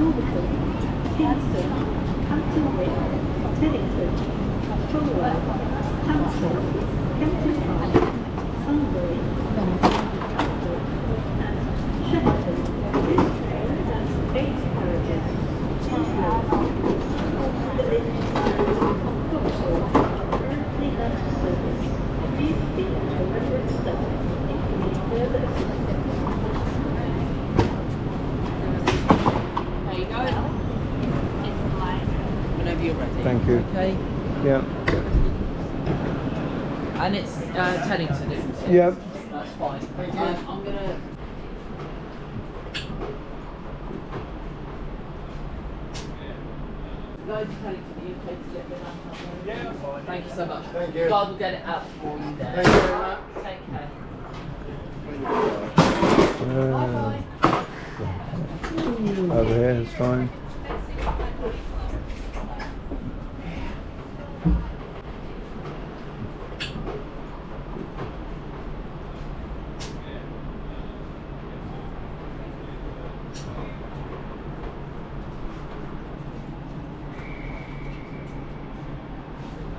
Northampton, Kingston, Hampton Wick, Teddington, Fulham, Hampstead, Kempton Park, Sunbury, Hampton, and Shepperton. That's 8 carriages. The Lynch of Vauxhall currently left service. Please be at the reverend stop if you need further assistance. There you go. Whenever you're ready. Thank you. Okay. Yeah. And it's Teddington, isn't it? Yeah. That's fine. I'm gonna. Go to Teddington, are you okay to get the laptop? Yeah, I'm fine. Thank you so much. Thank you. God will get it out for you there. Thank you very much. Take care. Over here is fine.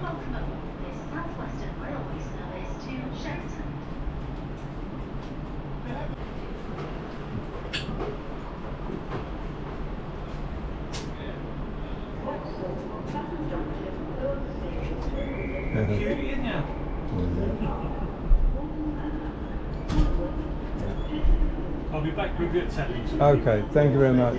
Welcome aboard this Southwestern Railway service to Sheraton. I'll be back with you at 10. Okay, thank you very much.